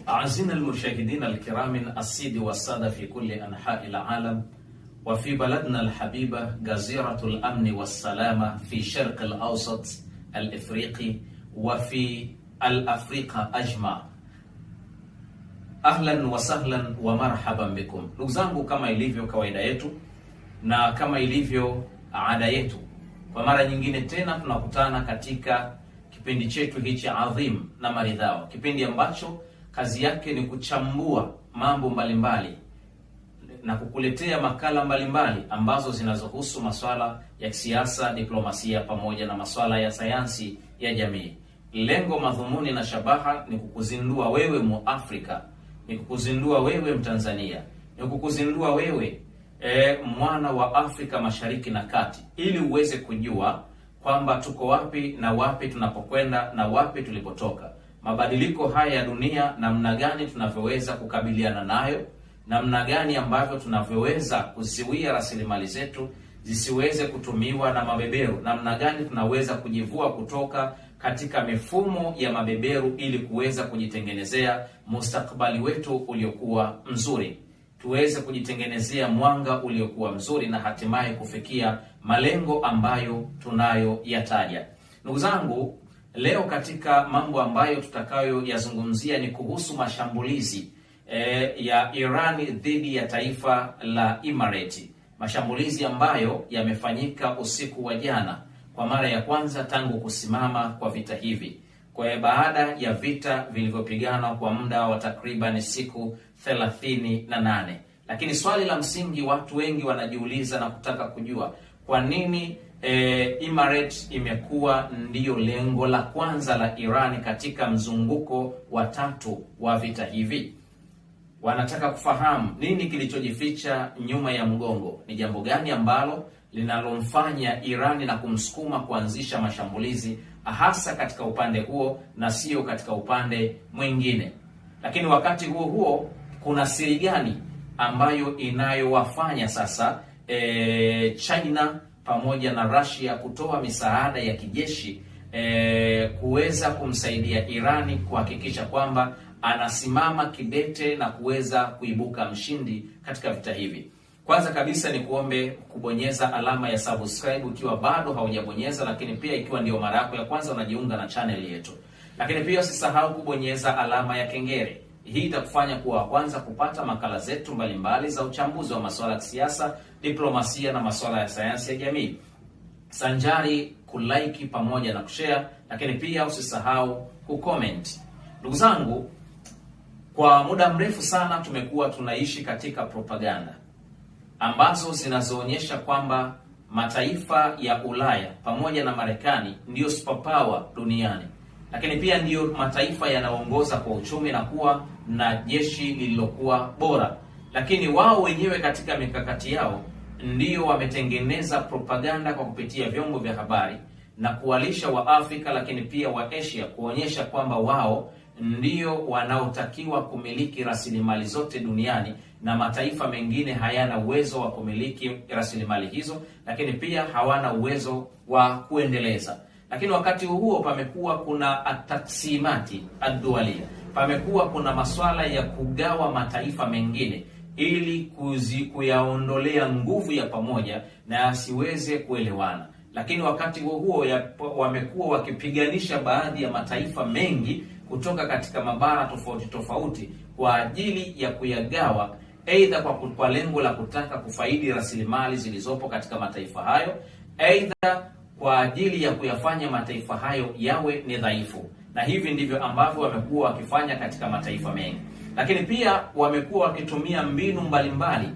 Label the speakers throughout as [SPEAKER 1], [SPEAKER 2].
[SPEAKER 1] أعزائنا المشاهدين الكرام السيد والسادة في كل أنحاء العالم وفي بلدنا الحبيبة جزيرة الأمن والسلامة في شرق الأوسط الإفريقي وفي الأفريقيا أجمع. Ahlan wa sahlan wa marhaban bikum. Ndugu zangu, kama ilivyo kawaida yetu na kama ilivyo ada yetu, kwa mara nyingine tena tunakutana katika kipindi chetu hichi adhim na maridhawa, kipindi ambacho kazi yake ni kuchambua mambo mbalimbali na kukuletea makala mbalimbali ambazo zinazohusu masuala ya siasa, diplomasia pamoja na masuala ya sayansi ya jamii. Lengo, madhumuni na shabaha ni kukuzindua wewe Muafrika, ni kukuzindua wewe Mtanzania, ni kukuzindua wewe mwana wa Afrika Mashariki na Kati, ili uweze kujua kwamba tuko wapi na wapi tunapokwenda na wapi tulipotoka. Mabadiliko haya ya dunia, namna gani tunavyoweza kukabiliana nayo, namna gani ambavyo tunavyoweza kuziwia rasilimali zetu zisiweze kutumiwa na mabeberu, namna gani tunaweza kujivua kutoka katika mifumo ya mabeberu ili kuweza kujitengenezea mustakabali wetu uliokuwa mzuri, tuweze kujitengenezea mwanga uliokuwa mzuri na hatimaye kufikia malengo ambayo tunayoyataja. Ndugu zangu, leo katika mambo ambayo tutakayoyazungumzia ni kuhusu mashambulizi ya Irani dhidi ya taifa la Imareti, mashambulizi ambayo yamefanyika usiku wa jana kwa mara ya kwanza tangu kusimama kwa vita hivi, kwa baada ya vita vilivyopigana kwa muda wa takriban siku 38. Lakini swali la msingi watu wengi wanajiuliza na kutaka kujua, kwa nini Imareti imekuwa ndiyo lengo la kwanza la Irani katika mzunguko wa tatu wa vita hivi? Wanataka kufahamu nini kilichojificha nyuma ya mgongo, ni jambo gani ambalo linalomfanya Irani na kumsukuma kuanzisha mashambulizi hasa katika upande huo na sio katika upande mwingine. Lakini wakati huo huo kuna siri gani ambayo inayowafanya sasa China pamoja na Russia kutoa misaada ya kijeshi kuweza kumsaidia Irani kuhakikisha kwamba anasimama kidete na kuweza kuibuka mshindi katika vita hivi? Kwanza kabisa ni kuombe kubonyeza alama ya subscribe ikiwa bado haujabonyeza, lakini pia ikiwa ndio mara yako ya kwanza unajiunga na channel yetu. Lakini pia usisahau kubonyeza alama ya kengele. Hii itakufanya kuwa wa kwanza kupata makala zetu mbalimbali za uchambuzi wa masuala ya siasa, diplomasia na masuala ya sayansi ya jamii. Sanjari kulike pamoja na kushare, lakini pia usisahau kucomment. Ndugu zangu, kwa muda mrefu sana tumekuwa tunaishi katika propaganda ambazo zinazoonyesha kwamba mataifa ya Ulaya pamoja na Marekani ndiyo superpower duniani, lakini pia ndiyo mataifa yanaongoza kwa uchumi na kuwa na jeshi lililokuwa bora. Lakini wao wenyewe katika mikakati yao ndiyo wametengeneza propaganda kwa kupitia vyombo vya habari na kuwalisha wa Afrika lakini pia wa Asia, kuonyesha kwamba wao ndiyo wanaotakiwa kumiliki rasilimali zote duniani na mataifa mengine hayana uwezo wa kumiliki rasilimali hizo, lakini pia hawana uwezo wa kuendeleza. Lakini wakati huo pamekuwa kuna ataksimati addualia, pamekuwa kuna masuala ya kugawa mataifa mengine ili kuyaondolea nguvu ya pamoja na yasiweze kuelewana. Lakini wakati huo wamekuwa wakipiganisha baadhi ya mataifa mengi kutoka katika mabara tofauti tofauti kwa ajili ya kuyagawa, aidha kwa lengo la kutaka kufaidi rasilimali zilizopo katika mataifa hayo, aidha kwa ajili ya kuyafanya mataifa hayo yawe ni dhaifu. Na hivi ndivyo ambavyo wamekuwa wakifanya katika mataifa mengi. Lakini pia wamekuwa wakitumia mbinu mbalimbali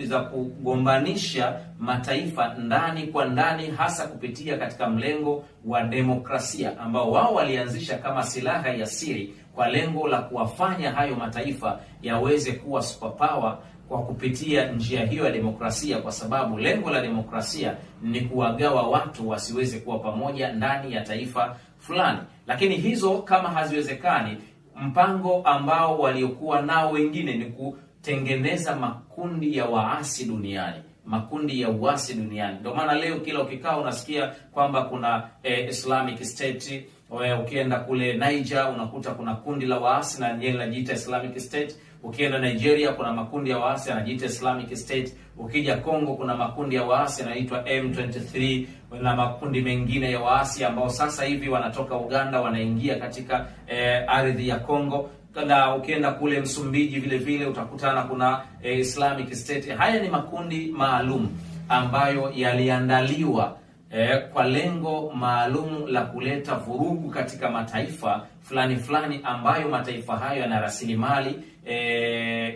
[SPEAKER 1] za kugombanisha mataifa ndani kwa ndani, hasa kupitia katika mlengo wa demokrasia ambao wao walianzisha kama silaha ya siri kwa lengo la kuwafanya hayo mataifa yaweze kuwa superpower kwa kupitia njia hiyo ya demokrasia, kwa sababu lengo la demokrasia ni kuwagawa watu wasiweze kuwa pamoja ndani ya taifa fulani. Lakini hizo kama haziwezekani, mpango ambao waliokuwa nao wengine ni kutengeneza makundi ya waasi duniani, makundi ya uasi duniani. Ndio maana leo kila ukikao unasikia kwamba kuna Islamic State, Ukienda kule Niger unakuta kuna kundi la waasi na yenyewe linajiita Islamic State. Ukienda Nigeria kuna makundi ya waasi yanajiita Islamic State. Ukija Kongo kuna makundi ya waasi yanaitwa M23 na makundi mengine ya waasi ambao sasa hivi wanatoka Uganda wanaingia katika ardhi ya Kongo. Na ukienda kule Msumbiji vile vile utakutana kuna Islamic State. Haya ni makundi maalum ambayo yaliandaliwa kwa lengo maalum la kuleta vurugu katika mataifa fulani ambayo mataifa hayo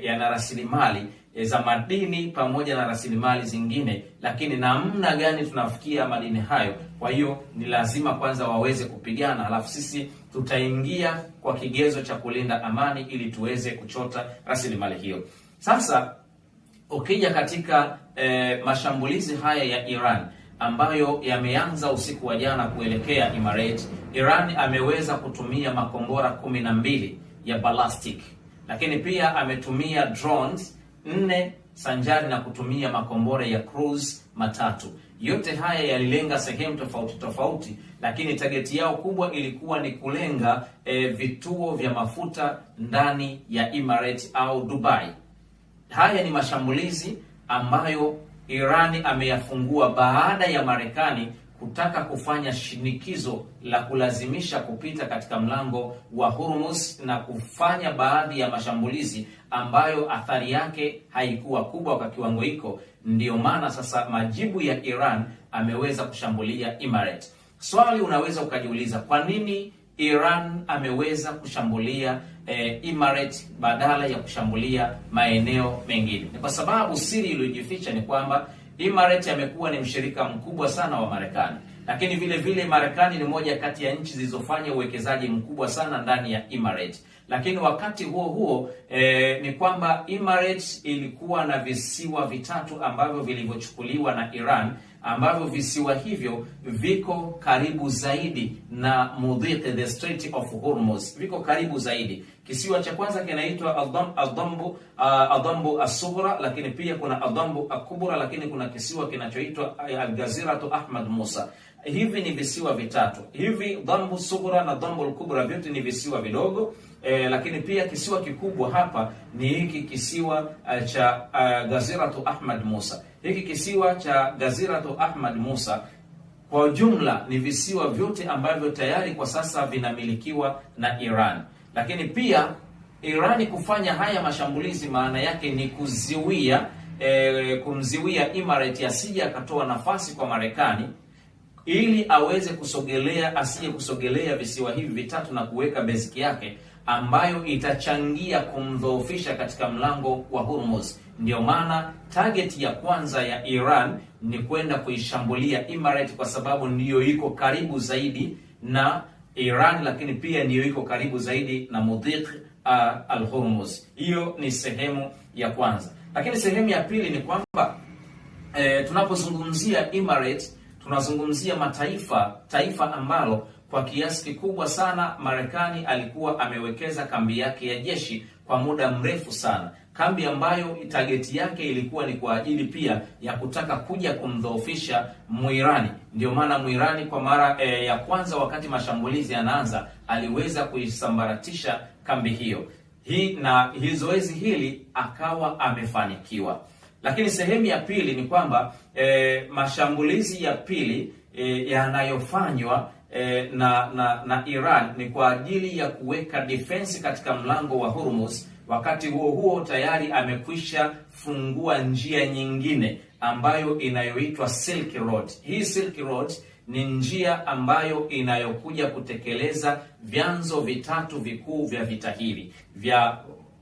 [SPEAKER 1] yana rasilimali za madini pamoja na rasilimali zingine, lakini namna gani tunafikia madini hayo? Kwa hiyo ni lazima kwanza waweze kupigana, alafu sisi tutaingia kwa kigezo cha kulinda amani ili tuweze kuchota rasilimali hiyo. Sasa ukija katika mashambulizi haya ya Iran ambayo yameanza usiku wa jana kuelekea Emirates, Iran ameweza kutumia makombora 12 ya ballistic, lakini pia ametumia drones 4 sanjari na kutumia makombora ya cruise 3. Yote haya yalilenga sehemu tofauti, lakini target yao kubwa ilikuwa ni kulenga vituo vya mafuta ndani ya Emirates au Dubai. Haya ni mashambulizi ambayo Irani ameyafungua baada ya Marekani kutaka kufanya shinikizo la kulazimisha kupita katika mlango wa Hormuz na kufanya baadhi ya mashambulizi ambayo athari yake haikuwa kubwa kwa kiwango hiko. Ndiyo maana sasa majibu ya Iran ameweza kushambulia Emirates. Swali unaweza ukajiuliza, kwa nini Iran ameweza kushambulia Emirates badala ya kushambulia maeneo mengine? Ni kwa sababu siri iliyojificha ni kwamba Emirates amekuwa ni mshirika mkubwa sana wa Marekani, lakini vile vile Marekani ni moja kati ya nchi zilizofanya uwekezaji mkubwa sana ndani ya Emirates. Lakini wakati huo ni kwamba Emirates ilikuwa na visiwa vitatu ambavyo vilivyochukuliwa na Iran, ambavyo visiwa hivyo viko karibu zaidi na Mudhiq, the Strait of Hormuz, viko karibu zaidi. Kisiwa cha kwanza kinaitwa Adambu As-Sughra, lakini pia kuna Adambu Al-Kubra, lakini kuna kisiwa kinachoitwa Al-Jaziratu Ahmad Musa. Hivi ni visiwa vitatu. Hivi Dambu Sughra na Dambu Al-Kubra vyote ni visiwa vidogo, lakini pia kisiwa kikubwa hapa ni hiki kisiwa cha Jaziratu Ahmad Musa. Hiki kisiwa cha Jaziratu Ahmad Musa kwa jumla ni visiwa vyote ambavyo tayari kwa sasa vinamilikiwa na Iran. Lakini pia Iran kufanya haya mashambulizi maana yake ni kumziwia Emirates asije akatoa nafasi kwa Marekani ili aweze kusogelea visiwa hivi vitatu na kuweka basic yake ambayo itachangia kumdhoofisha katika mlango wa Hormuz. Ndio maana target ya kwanza ya Iran ni kwenda kuishambulia Emirates kwa sababu ndiyo iko karibu zaidi na Iran, lakini pia ndiyo iko karibu zaidi na Mudhiq al-Hormuz. Hiyo ni sehemu ya kwanza. Lakini sehemu ya pili ni kwamba tunapozungumzia Emirates tunazungumzia taifa ambalo kwa kiasi kikubwa sana Marekani alikuwa amewekeza kambi yake ya jeshi kwa muda mrefu sana, kambi ambayo target yake ilikuwa ni kwa ajili pia ya kutaka kuja kumdhoofisha Muirani. Ndio maana Muirani kwa mara ya kwanza wakati mashambulizi yanaanza aliweza kuisambaratisha kambi hiyo. Zoezi hili akawa amefanikiwa. Lakini sehemu ya pili ni kwamba mashambulizi ya pili yanayofanywa na Iran ni kwa ajili ya kuweka defense katika mlango wa Hormuz. Wakati huo tayari amekwisha fungua njia nyingine ambayo inayoitwa Silk Road. Hii Silk Road ni njia ambayo inayokuja kutekeleza vyanzo vitatu vikuu vya vita hivi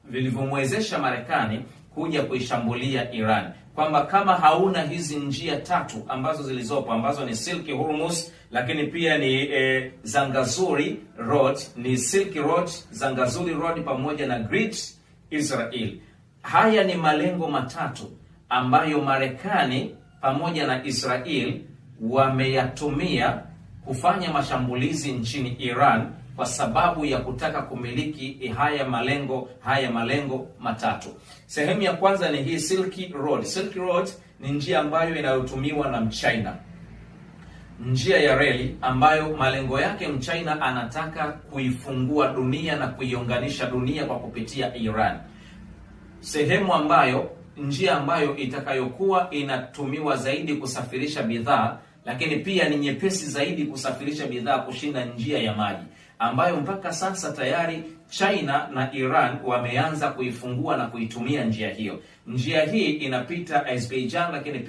[SPEAKER 1] vilivyomwezesha Marekani kuja kuishambulia Iran, kwamba kama hauna hizi njia tatu ambazo zilizopo, ambazo ni Silk Hormuz, lakini pia ni Zangazuri Road, ni Silk Road, Zangazuri Road pamoja na Great Israel. Haya ni malengo matatu ambayo Marekani pamoja na Israel wameyatumia kufanya mashambulizi nchini Iran kwa sababu ya kutaka kumiliki haya malengo matatu. Sehemu ya kwanza ni hii Silk Road. Silk Road ni njia ambayo inayotumiwa na Mchina. njia ya reli ambayo malengo yake Mchina anataka kuifungua dunia na kuiunganisha dunia kwa kupitia Iran, sehemu ambayo, njia ambayo itakayokuwa inatumiwa zaidi kusafirisha bidhaa, lakini pia ni nyepesi zaidi kusafirisha bidhaa kushinda njia ya maji, ambayo mpaka sasa tayari China na Iran wameanza kuifungua na kuitumia njia hiyo. Njia hii inapita Azerbaijan, lakini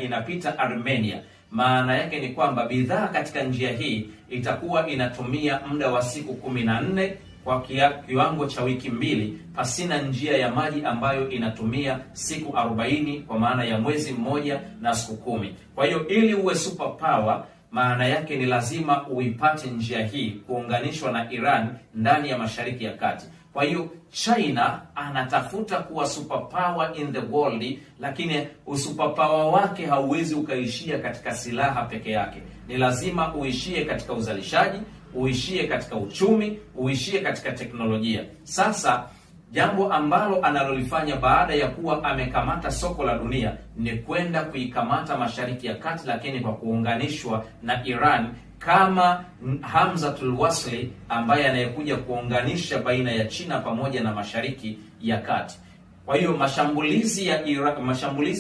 [SPEAKER 1] inapita Armenia. Maana yake ni kwamba bidhaa katika njia hii itakuwa inatumia muda wa siku 14 kwa kiwango cha wiki 2, pasina njia ya maji ambayo inatumia siku 40, kwa maana ya mwezi mmoja na siku 10. Kwa hiyo ili uwe super power, maana yake ni lazima uipate njia hii kuunganishwa na Iran ndani ya Mashariki ya Kati. Kwa hiyo China anatafuta kuwa superpower in the world, lakini usuperpower wake hauwezi ukaishia katika silaha peke yake. Ni lazima uishie katika uzalishaji, uishie katika uchumi, uishie katika teknolojia. Sasa jambo ambalo analolifanya baada ya kuwa amekamata soko la dunia ni kwenda kuikamata Mashariki ya Kati, lakini kwa kuunganishwa na Iran, kama Hamzatul Wasli ambaye anayekuja kuunganisha baina ya China pamoja na Mashariki ya Kati. Kwa hiyo mashambulizi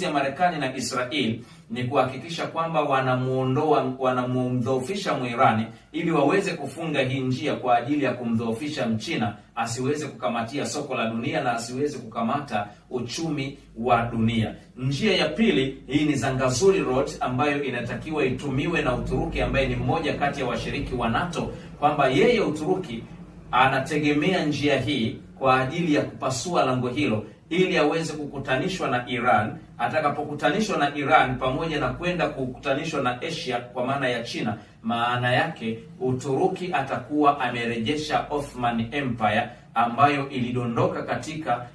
[SPEAKER 1] ya Marekani na Israel ni kuhakikisha kwamba wanamdhoofisha Muirani ili waweze kufunga hii njia kwa ajili ya kumdhoofisha Mchina asiweze kukamatia soko la dunia na asiweze kukamata uchumi wa dunia. Njia ya pili, hii ni Zangazuri Road ambayo inatakiwa itumiwe na Uturuki ambaye ni mmoja kati ya washiriki wa NATO, kwamba yeye Uturuki anategemea njia hii kwa ajili ya kupasua lango hilo ili aweze kukutanishwa na Iran. Atakapokutanishwa na Iran pamoja na kwenda kukutanishwa na Asia kwa maana ya China, maana yake Uturuki atakuwa amerejesha Ottoman Empire ambayo ilidondoka katika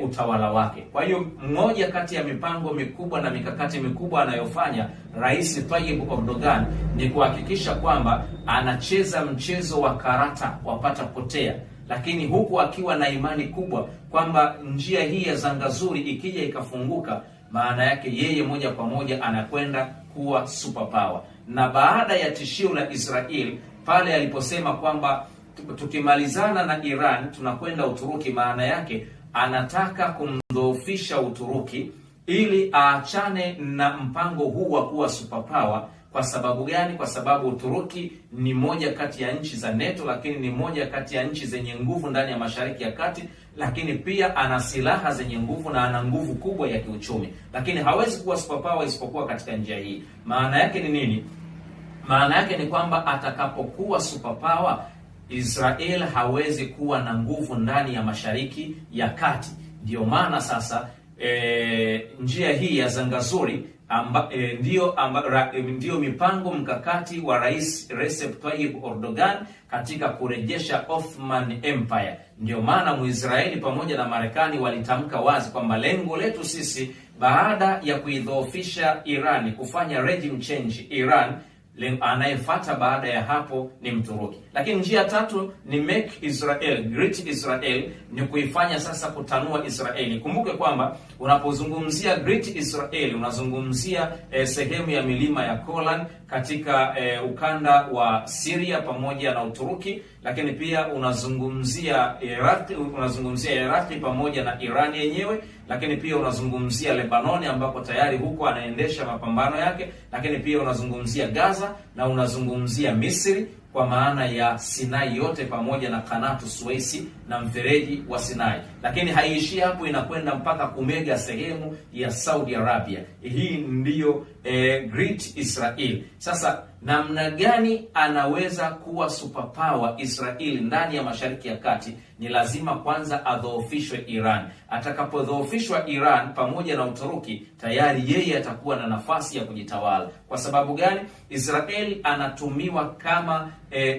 [SPEAKER 1] utawala wake. Kwa hiyo mmoja kati ya mipango mikubwa na mikakati mikubwa anayofanya Rais Tayyip Erdogan ni kuhakikisha kwamba anacheza mchezo wa karata wapata potea, lakini huku akiwa na imani kubwa kwamba njia hii ya Zangazuri ikija ikafunguka, maana yake yeye moja kwa moja anakwenda kuwa superpower. Na baada ya tishio la Israel pale aliposema kwamba tukimalizana na Iran tunakwenda Uturuki, maana yake anataka kumdhoofisha Uturuki ili aachane na mpango huu wa kuwa superpower. Kwa sababu gani? Kwa sababu Uturuki ni moja kati ya nchi za NATO, lakini ni moja kati ya nchi zenye nguvu ndani ya Mashariki ya Kati, lakini pia ana silaha zenye nguvu na ana nguvu kubwa ya kiuchumi, lakini hawezi kuwa superpower isipokuwa katika njia hii. Maana yake ni nini? Maana yake ni kwamba atakapokuwa superpower, Israel hawezi kuwa na nguvu ndani ya Mashariki ya Kati. Ndio maana sasa njia hii ya Zangazuri ndio mipango mkakati wa Rais Recep Tayyip Erdogan katika kurejesha Ottoman Empire. Ndio maana Muisraeli pamoja na Marekani walitamka wazi kwamba lengo letu sisi baada ya kuidhoofisha Iran, kufanya regime change Iran, anayefuata baada ya hapo ni Mturuki. Lakini njia tatu ni make Israel great Israel, ni kuifanya sasa kutanua Israeli. Kumbuke kwamba unapozungumzia great Israel unazungumzia sehemu ya milima ya Golan katika ukanda wa Syria pamoja na Uturuki, lakini pia unazungumzia Iraq pamoja na Iran yenyewe, lakini pia unazungumzia Lebanon ambako tayari huko anaendesha mapambano yake, lakini pia unazungumzia Gaza na unazungumzia Misri kwa maana ya Sinai yote pamoja na Kanatu Suezi na mfereji wa Sinai. Lakini haiishii hapo, inakwenda mpaka kumega sehemu ya Saudi Arabia. Hii ndiyo Great Israel. Sasa namna gani anaweza kuwa superpower Israel ndani ya Mashariki ya Kati? Ni lazima kwanza adhoofishwe Iran. Atakapodhoofishwa Iran pamoja na Uturuki, tayari yeye atakuwa na nafasi ya kujitawala. Kwa sababu gani? Israel anatumiwa kama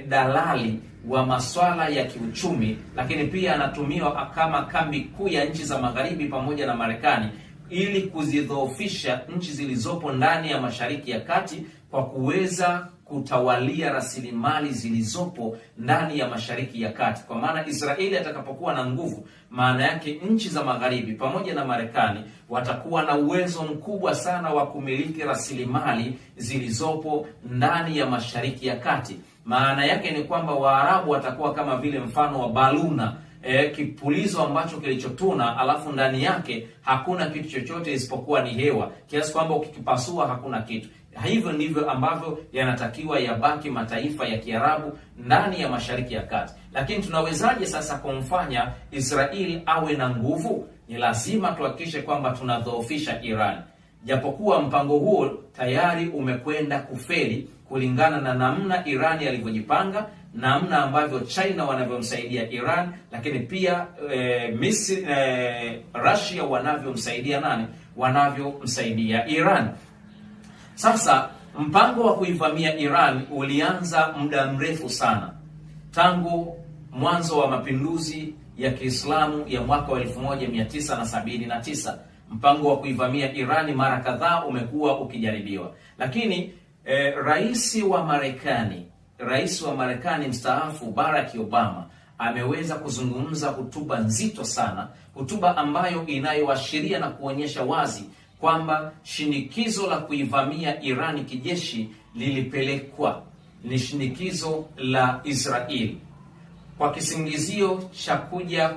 [SPEAKER 1] dalali wa maswala ya kiuchumi, lakini pia anatumiwa kama kambi kuu ya nchi za Magharibi pamoja na Marekani ili kuzidhoofisha nchi zilizopo ndani ya Mashariki ya Kati kwa kuweza kutawalia rasilimali zilizopo ndani ya Mashariki ya Kati. Kwa maana Israeli atakapokuwa na nguvu, maana yake nchi za Magharibi pamoja na Marekani watakuwa na uwezo mkubwa sana wa kumiliki rasilimali zilizopo ndani ya Mashariki ya Kati. Maana yake ni kwamba Waarabu watakuwa kama vile mfano wa baluna, kipulizo ambacho kilichotuna, alafu ndani yake hakuna kitu chochote isipokuwa ni hewa, kiasi kwamba ukikipasua hakuna kitu. Hivyo ndivyo ambavyo yanatakiwa yabaki mataifa ya Kiarabu ndani ya Mashariki ya Kati. Lakini tunawezaje sasa kumfanya Israeli awe na nguvu? Ni lazima tuhakikishe kwamba tunadhoofisha Iran. Japokuwa mpango huo tayari umekwenda kufeli kulingana na namna Iran alivyojipanga, namna ambavyo China wanavyomsaidia Iran, lakini pia Misri, Russia wanavyomsaidia Iran. Sasa mpango wa kuivamia Iran ulianza muda mrefu sana, tangu mwanzo wa mapinduzi ya Kiislamu ya mwaka wa 1979. Mpango wa kuivamia Iran mara kadhaa umekuwa ukijaribiwa, lakini rais wa Marekani mstaafu Barack Obama ameweza kuzungumza hotuba nzito sana, hotuba ambayo inayoashiria na kuonyesha wazi kwamba shinikizo la kuivamia Irani kijeshi lilipelekwa ni shinikizo la Israeli kwa kisingizio cha kuja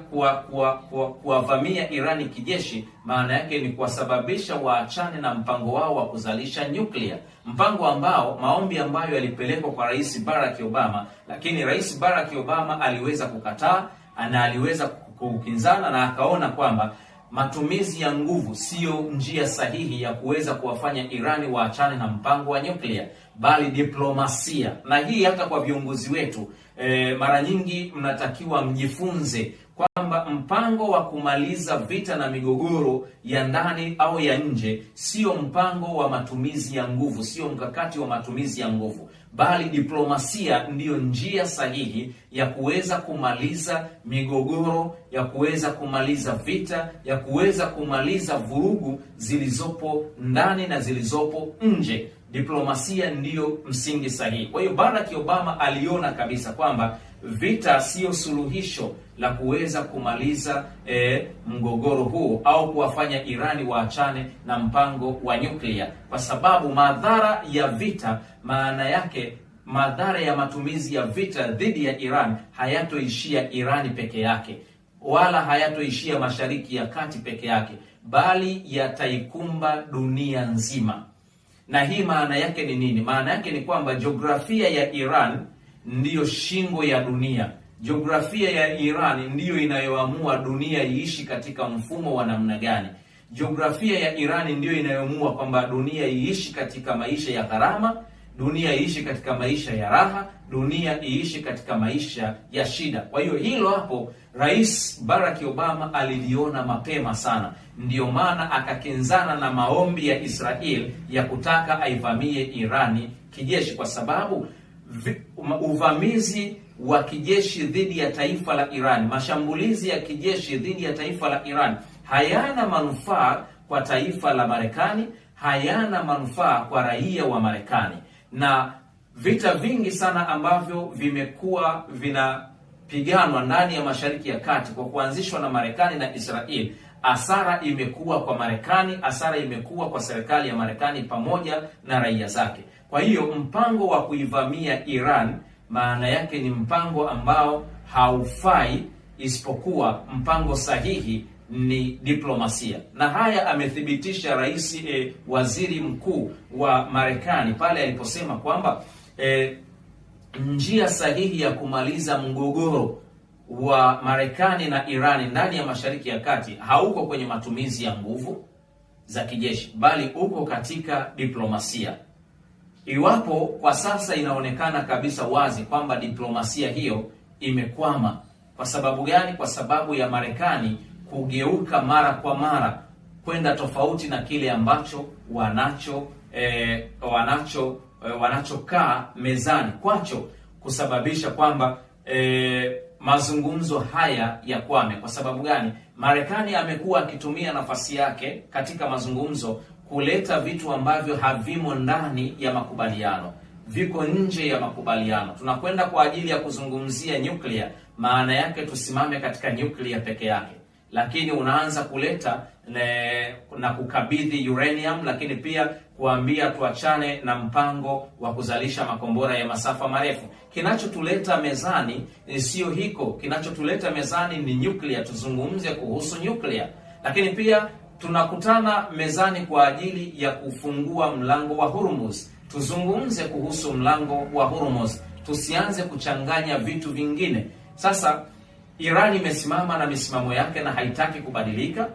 [SPEAKER 1] kuwavamia Irani kijeshi. Maana yake ni kuwasababisha waachane na mpango wao wa kuzalisha nyuklia, mpango ambao, maombi ambayo yalipelekwa kwa Rais Barack Obama, lakini Rais Barack Obama aliweza kukataa na aliweza kukinzana, na akaona kwamba matumizi ya nguvu siyo njia sahihi ya kuweza kuwafanya Irani waachane na mpango wa nyuklia, bali diplomasia. Na hii hata kwa viongozi wetu mara nyingi mnatakiwa mjifunze kwamba mpango wa kumaliza vita na migogoro ya ndani au ya nje sio mpango wa matumizi ya nguvu, sio mkakati wa matumizi ya nguvu, bali diplomasia ndiyo njia sahihi ya kuweza kumaliza migogoro, ya kuweza kumaliza vita, ya kuweza kumaliza vurugu zilizopo ndani na zilizopo nje. Diplomasia ndiyo msingi sahihi. Kwa hiyo Barack Obama aliona kabisa kwamba vita sio suluhisho la kuweza kumaliza mgogoro huo au kuwafanya Irani waachane na mpango wa nyuklia, kwa sababu madhara ya vita, maana yake madhara ya matumizi ya vita dhidi ya Iran hayatoishia Irani peke yake, wala hayatoishia Mashariki ya Kati peke yake, bali yataikumba dunia nzima. Na hii maana yake ni nini? Maana yake ni kwamba jiografia ya Iran ndiyo shingo ya dunia. Jiografia ya Iran ndiyo inayoamua dunia iishi katika mfumo wa namna gani. Jiografia ya Iran ndiyo inayoamua kwamba dunia iishi katika maisha ya gharama, dunia iishi katika maisha ya raha, dunia iishi katika maisha ya shida. Kwa hiyo hilo hapo Rais Barack Obama aliliona mapema sana. Ndiyo maana akakinzana na maombi ya Israel ya kutaka aivamie Irani kijeshi, kwa sababu uvamizi wa kijeshi dhidi ya taifa la Iran, mashambulizi ya kijeshi dhidi ya taifa la Iran hayana manufaa kwa taifa la Marekani, hayana manufaa kwa raia wa Marekani. Na vita vingi sana ambavyo vimekuwa vinapiganwa ndani ya Mashariki ya Kati kwa kuanzishwa na Marekani na Israel, hasara imekuwa kwa Marekani, hasara imekuwa kwa serikali ya Marekani pamoja na raia zake. Kwa hiyo mpango wa kuivamia Iran maana yake ni mpango ambao haufai, isipokuwa mpango sahihi ni diplomasia. Na haya amethibitisha waziri mkuu wa Marekani pale aliposema kwamba njia sahihi ya kumaliza mgogoro wa Marekani na Irani ndani ya Mashariki ya Kati hauko kwenye matumizi ya nguvu za kijeshi, bali uko katika diplomasia. Iwapo kwa sasa inaonekana kabisa wazi kwamba diplomasia hiyo imekwama. Kwa sababu gani? Kwa sababu ya Marekani kugeuka mara kwa mara kwenda tofauti na kile ambacho wanachokaa mezani kwacho, kusababisha kwamba mazungumzo haya yakwame. Kwa sababu gani? Marekani amekuwa akitumia nafasi yake katika mazungumzo kuleta vitu ambavyo havimo ndani ya makubaliano, viko nje ya makubaliano. Tunakwenda kwa ajili ya kuzungumzia nyuklia, maana yake tusimame katika nyuklia peke yake, lakini unaanza kuleta na kukabidhi uranium, lakini pia kuambia tuachane na mpango wa kuzalisha makombora ya masafa marefu. Kinachotuleta mezani sio hiko, kinachotuleta mezani ni nuclear, tuzungumze kuhusu nuclear. Lakini pia tunakutana mezani kwa ajili ya kufungua mlango wa Hormuz. Tuzungumze kuhusu mlango wa Hormuz, tusianze kuchanganya vitu vingine. Sasa Iran imesimama na misimamo yake na haitaki kubadilika,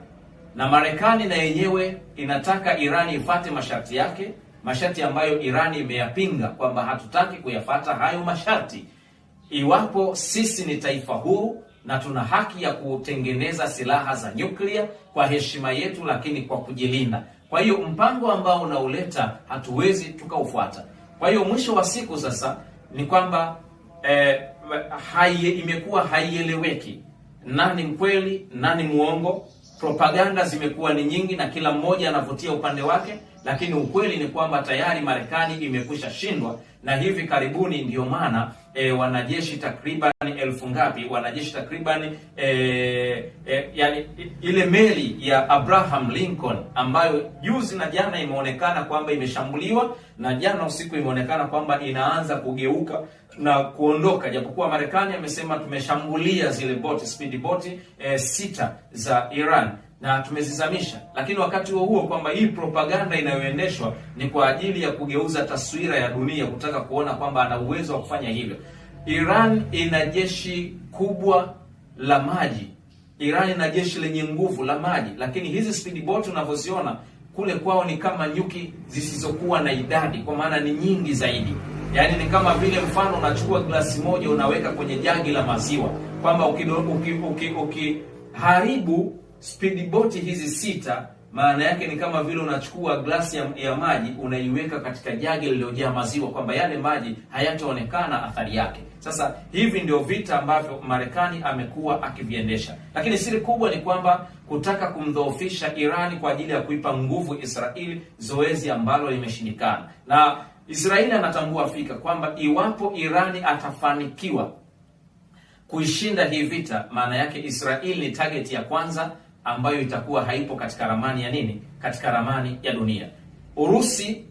[SPEAKER 1] na Marekani na yenyewe inataka Iran ifate masharti yake, masharti ambayo Iran imeyapinga kwamba hatutaki kuyafata hayo masharti. Iwapo sisi ni taifa huru na tuna haki ya kutengeneza silaha za nyuklia kwa heshima yetu, lakini kwa kujilinda. Kwa hiyo mpango ambao unauleta hatuwezi tukaufuata. Kwa hiyo mwisho wa siku sasa ni kwamba imekuwa haieleweki nani mkweli, nani muongo. Propaganda zimekuwa ni nyingi na kila mmoja anavutia upande wake, lakini ukweli ni kwamba tayari Marekani imekwisha shindwa, na hivi karibuni ndio maana wanajeshi takriban 1000 ngapi, wanajeshi takriban yani ile meli ya Abraham Lincoln ambayo juzi na jana imeonekana kwamba imeshambuliwa, na jana usiku imeonekana kwamba inaanza kugeuka na kuondoka, japokuwa Marekani amesema tumeshambulia zile boti, speed boat 6 za Iran na tumezizamisha. Lakini wakati huo kwamba hii propaganda inayoendeshwa ni kwa ajili ya kugeuza taswira ya dunia, kutaka kuona kwamba ana uwezo wa kufanya hivyo. Iran ina jeshi kubwa la maji, Iran ina jeshi lenye nguvu la maji, lakini hizi speed boat unavyoziona kule kwao ni kama nyuki zisizokuwa na idadi, kwa maana ni nyingi zaidi. Yaani ni kama vile mfano unachukua glasi moja unaweka kwenye jagi la maziwa, kwamba ukiharibu speedboat hizi 6, maana yake ni kama vile unachukua glasi ya maji unaiweka katika jagi lililojaa maziwa, kwamba yale maji hayataonekana athari yake. Sasa hivi ndio vita ambavyo Marekani amekuwa akiviendesha, lakini siri kubwa ni kwamba kutaka kumdhoofisha Irani kwa ajili ya kuipa nguvu Israeli, zoezi ambalo limeshindikana. Na Israeli anatambua fika kwamba iwapo Irani atafanikiwa kuishinda hii vita, maana yake Israeli ni target ya kwanza ambayo itakuwa haipo katika ramani ya nini? Katika ramani ya dunia. Urusi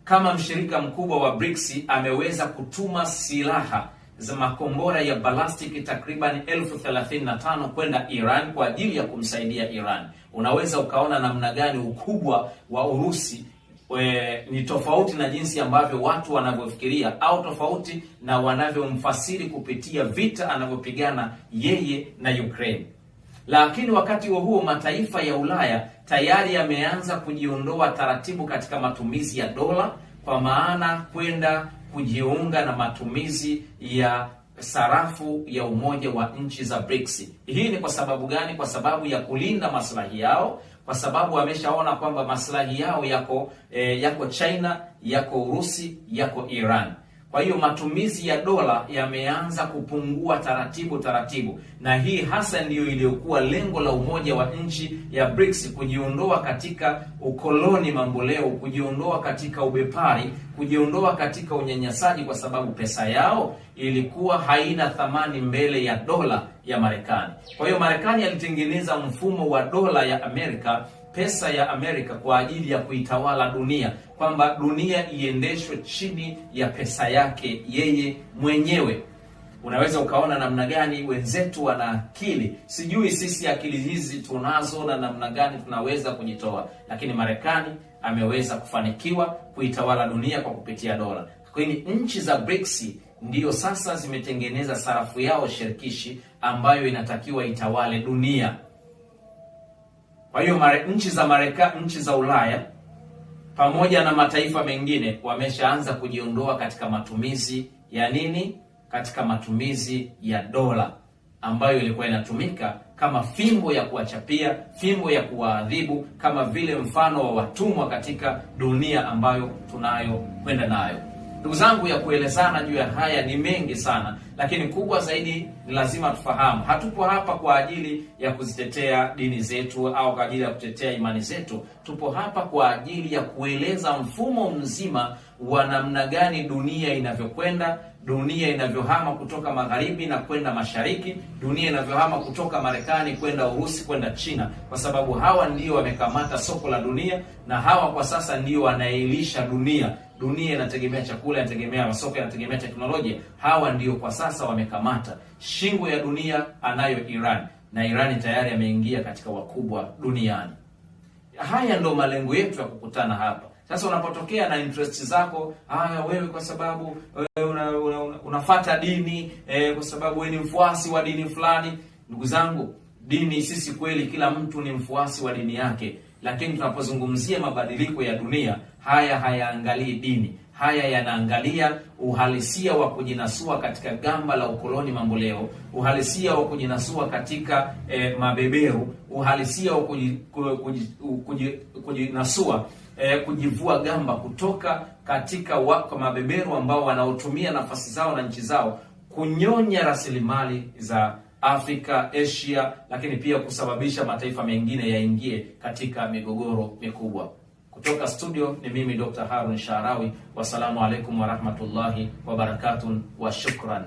[SPEAKER 1] kama mshirika mkubwa wa BRICS ameweza kutuma silaha za makombora ya balistiki takriban 1035 kwenda Iran kwa ajili ya kumsaidia Iran. Unaweza ukaona namna gani ukubwa wa Urusi ni tofauti na jinsi ambavyo watu wanavyofikiria, au tofauti na wanavyomfasiri kupitia vita anavyopigana yeye na Ukraine. Lakini wakati huo mataifa ya Ulaya tayari yameanza kujiondoa taratibu katika matumizi ya dola, kwa maana kwenda kujiunga na matumizi ya sarafu ya umoja wa nchi za BRICS. Hii ni kwa sababu gani? Kwa sababu ya kulinda maslahi yao, kwa sababu wameshaona kwamba maslahi yao yako China, yako Urusi, yako Iran. Kwa hiyo matumizi ya dola yameanza kupungua taratibu, na hii hasa ndiyo iliyokuwa lengo la umoja wa nchi ya BRICS, kujiondoa katika ukoloni mamboleo, kujiondoa katika ubepari, kujiondoa katika unyanyasaji, kwa sababu pesa yao ilikuwa haina thamani mbele ya dola ya Marekani. Kwa hiyo Marekani alitengeneza mfumo wa dola ya Amerika, pesa ya Amerika, kwa ajili ya kuitawala dunia, kwamba dunia iendeshwe chini ya pesa yake yeye mwenyewe. Unaweza ukaona namna gani wenzetu wana akili. Sijui sisi akili hizi tunazo na namna gani tunaweza kujitoa, lakini Marekani ameweza kufanikiwa kuitawala dunia kwa kupitia dola. Kwa hiyo nchi za BRICS ndiyo sasa zimetengeneza sarafu yao shirikishi ambayo inatakiwa itawale dunia. Kwa hiyo nchi za Ulaya pamoja na mataifa mengine wameshaanza kujiondoa katika matumizi ya nini? Katika matumizi ya dola ambayo ilikuwa inatumika kama fimbo ya kuwachapia, fimbo ya kuwaadhibu, kama vile mfano wa watumwa katika dunia ambayo tunayo kwenda nayo. Ndugu zangu, ya kuelezana juu ya haya ni mengi sana, lakini kubwa zaidi ni lazima tufahamu, hatupo hapa kwa ajili ya kuzitetea dini zetu au kwa ajili ya kutetea imani zetu. Tupo hapa kwa ajili ya kueleza mfumo mzima wa namna gani dunia inavyokwenda, dunia inavyohama kutoka magharibi na kwenda mashariki, dunia inavyohama kutoka Marekani kwenda Urusi, kwenda China, kwa sababu hawa ndio wamekamata soko la dunia, na hawa kwa sasa ndio wanailisha dunia. Dunia inategemea chakula, inategemea masoko, inategemea teknolojia. Hawa ndio kwa sasa wamekamata shingo ya dunia, anayo Iran, na Iran tayari ameingia katika wakubwa duniani. Haya ndo malengo yetu ya kukutana hapa. Sasa unapotokea na interest zako, wewe kwa sababu unafuata dini, kwa sababu wewe ni mfuasi wa dini fulani. Ndugu zangu, dini, sisi kweli kila mtu ni mfuasi wa dini yake, lakini tunapozungumzia mabadiliko ya dunia, haya hayaangalii dini. Haya yanaangalia uhalisia wa kujinasua katika gamba la ukoloni mamboleo, uhalisia wa kujinasua katika mabeberu, uhalisia wa kujinasua kujivua gamba kutoka katika mabeberu ambao wanaotumia nafasi zao na nchi zao kunyonya rasilimali za Afrika, Asia, lakini pia kusababisha mataifa mengine yaingie katika migogoro mikubwa. Kutoka studio ni mimi Dr. Harun Sharawi. Wassalamu alaikum warahmatullahi wabarakatuh wa shukran.